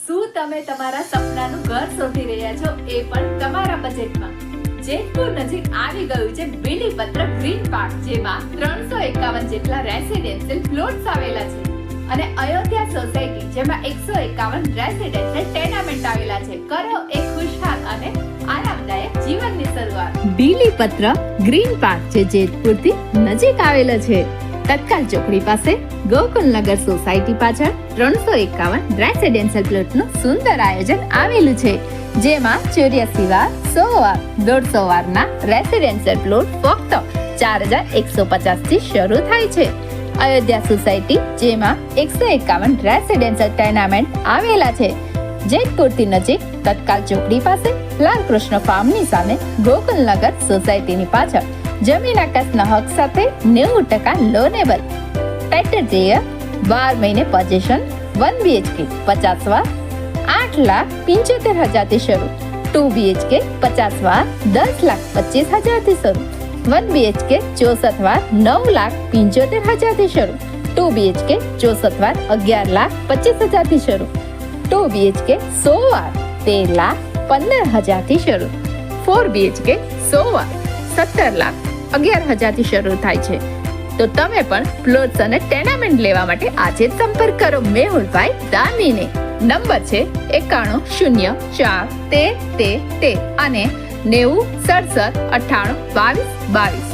શું તમે તમારા સપનાનું ઘર શોધી રહ્યા છો એ પણ તમારા બજેટમાં? જેતપુર નજીક આવી ગયું છે બીલીપત્ર ગ્રીન પાર્ક, જેમાં 351 જેટલા રેસિડેન્શિયલ પ્લોટ્સ આવેલા છે અને અયોધ્યા સોસાયટી, જેમાં 151 રેસિડેન્શિયલ ટેનામેન્ટ આવેલા છે. કરો એક ખુશહાલ અને આરામદાયક જીવનની શરૂઆત. બીલીપત્ર ગ્રીન પાર્ક જે જેતપુરથી નજીક આવેલો છે. તત્કાલ ચોકડી પાસે ગોકુલનગર સોસાયટી પાછળ 351 રેસિડેન્શિયલ પ્લોટનું સુંદર આયોજન આવેલું છે, જેમાં 84 વાર, 100 વાર, 150 વારના રેસિડેન્શિયલ પ્લોટ ફક્ત 4150 થી શરૂ થાય છે. અયોધ્યા સોસાયટી, જેમાં 151 રેસિડેન્શિયલ ટેનામેન્ટ આવેલા છે. જેતપુરથી નજીક તત્કાલ ચોકડી પાસે લાલકૃષ્ણ ફાર્મની સામે ગોકુલનગર સોસાયટીની પાછળ જમીન આકાશના હક સાથે 90% લોનેબલ. પેટેજેય 12 મહિને પોઝેશન 1 BHK 50 વાર 8,75,000 થી શરૂ. 2 BHK 50 વાર 10,25,000 થી શરૂ. 1 BHK 64 વાર 9,75,000 થી શરૂ. 2 BHK 64 વાર 11,25,000 થી શરૂ. 2 BHK 100 વાર 13,15,000 થી શરૂ. 4 BHK 100 વાર 17,11,000 થી શરૂ થાય છે. તો તમે પણ પ્લોટ્સ અને ટેનામેન્ટ લેવા માટે આજે જ સંપર્ક કરો મેહુલભાઈ દામીને. નંબર છે 91041313 અને 9067982222.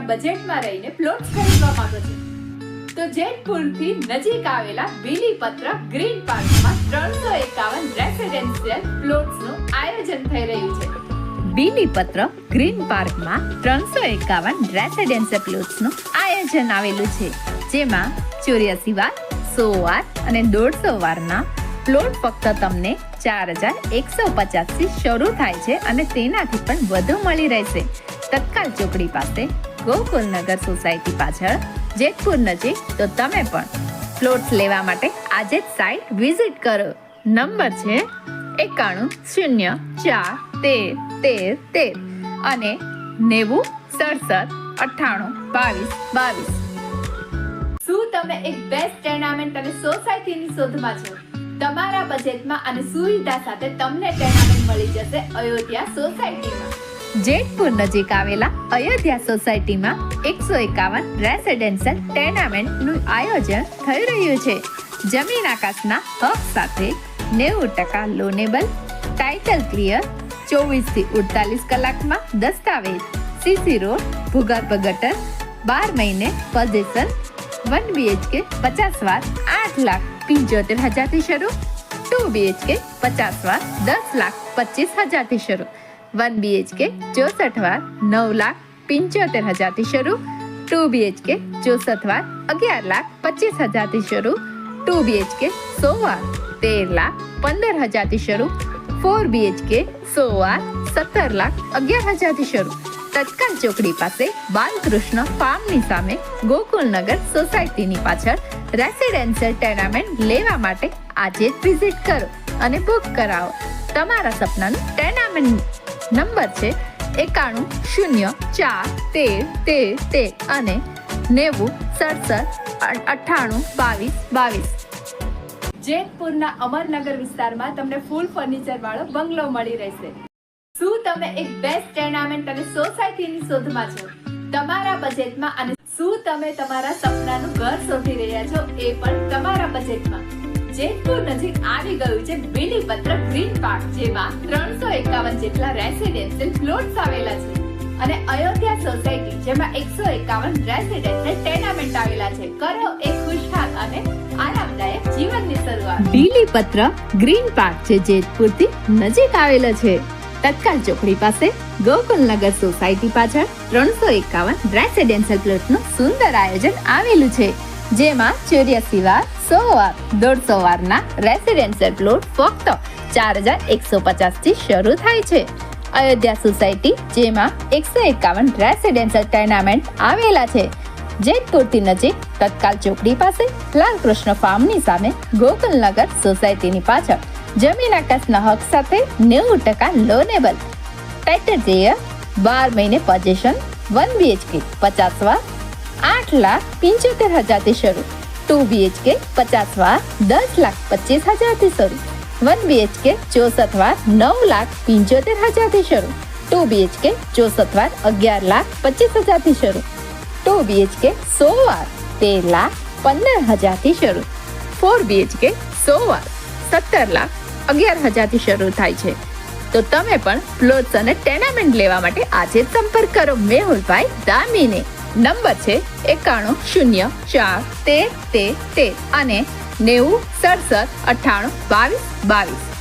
બજેટમાં રહીને પ્લોટ્સ ખરીદવા માંગો છો તો જેતપુરથી નજીક આવેલા બીલીપત્ર ગ્રીન પાર્કમાં 351 રેસિડેન્શિયલ પ્લોટ્સનું આયોજન થઈ રહ્યું છે. બીલીપત્ર ગ્રીન પાર્કમાં 351 રેસિડેન્શિયલ પ્લોટ્સનું આયોજન આવેલું છે, જેમાં 84 વાર, 100 વાર અને 150 વારના પ્લોટ ફક્ત તમને 4150 થી શરૂ થાય છે અને તેનાથી પણ વધુ મળી રહેશે. તત્કાલ ચોકડી પાસે ગોકુલનગર સોસાયટી પાછળ જેતપુર નજીક. તો તમે પણ પ્લોટ્સ લેવા માટે આજે જ સાઇટ વિઝિટ કરો. નંબર છે 9104131313 અને 9067982222. શું તમે એક બેસ્ટ ટેનામેન્ટ અને સોસાયટીની શોધમાં છો? તમારા બજેટમાં અને સુવિધા સાથે તમને ટેનામેન્ટ મળી જશે અયોધ્યા સોસાયટીમાં. જેતપુર નજીક આવેલા અયોધ્યા સોસાયટીમાં 151 રેસિડેન્શિયલ ટેનામેન્ટનું આયોજન થઈ રહ્યું છે. જમીન આકાશના હક સાથે 90% લોનેબલ, ટાઇટલ ક્લિયર, 24 થી 48 કલાકમાં દસ્તાવેજ, સીસી રોડ, ભૂગર્ભ ગટર, 12 મહિને પોઝેશન, 1 BHK 50 વાર 8,75,000 થી શરૂ, 2 BHK 50 વાર 10,25,000 થી શરૂ, 1 BHK 64 વાર 9,75,000 થી શરૂ, 2 BHK 64 વાર 11,25,000 થી શરૂ, 2 BHK 100 વાર 13,15,000 થી શરૂ, 4 BHK 100 વાર 17,11,000 થી શરૂ. તત્કાલ ચોકડી પાસે બાલકૃષ્ણ ફાર્મની સામે ગોકુલનગર સોસાયટીની પાછળ રેસિડેન્શિયલ ટેનામેન્ટ લેવા માટે આજે જ વિઝિટ કરો અને બુક કરાવો. તમારા સપનાનું ટેનામેન્ટ નંબર છે 9104131313 અને 9067982222. જેતપુરના અમરનગર વિસ્તારમાં તમને ફૂલ ફર્નિચર વાળો બંગલો મળી રહેશે. શું તમે એક બેસ્ટ ટેનામેન્ટ અને સોસાયટીની શોધમાં છો? તમારા બજેટમાં અને શું તમે તમારા સપનાનું ઘર શોધી રહ્યા છો એ પણ તમારા બજેટમાં? જેતપુર નજીક આવી ગયું છે બીલીપત્ર ગ્રીન પાર્ક, જેમાં 351 જેટલા રેસિડેન્શિયલ પ્લોટ્સ આવેલા છે અને અયોધ્યા સોસાયટી, જેમાં 151 રેસિડેન્શિયલ ટેનામેન્ટ આવેલા છે. કરો એક ખુશહાલ અને આરામદાયક જીવનની શરૂઆત. બીલીપત્ર ગ્રીન પાર્ક છે જેતપુરથી નજીક આવેલો છે. તત્કાલ ચોકડી પાસે ગોકુલનગર સોસાયટી પાછળ 351 રેસિડેન્શિયલ પ્લોટનું સુંદર આયોજન આવેલું છે, જેમાં 84 વાર, 100 વાર, 150 વારના રેસિડેન્શિયલ પ્લોટ ફક્ત 4,150 થી શરૂ થાય છે અયોધ્યા સોસાયટી, જેમાં 151 રેસિડેન્શિયલ ટેનામેન્ટ આવેલા છે. જેતપુરથી નજીક તત્કાલ ચોકડી પાસે, લાલકૃષ્ણ ફાર્મની સામે, ગોકુલનગર સોસાયટીની પાછળ જમીન આકાશના હક સાથે 90% લોનેબલ. ટાઇટલ જેયર 12 મહિને પોઝેશન. 1 BHK 50 વાર 8,75,000 થી શરૂ. 2 BHK 50 વાર 10,25,000 થી શરૂ. 1 BHK 64 વાર 9,75,000 થી શરૂ. 2 BHK 64 વાર 11,25,000 થી શરૂ. 2 BHK 100 વાર 13,15,000 થી શરૂ. 4 BHK 100 વાર 17,11,000 થી શરૂ થાય છે. તો તમે પણ પ્લોટ્સ અને ટેનામેન્ટ લેવા માટે આજે જ સંપર્ક કરો મેહુલભાઈ દામીને. નંબર છે 91041313 અને 9067982222.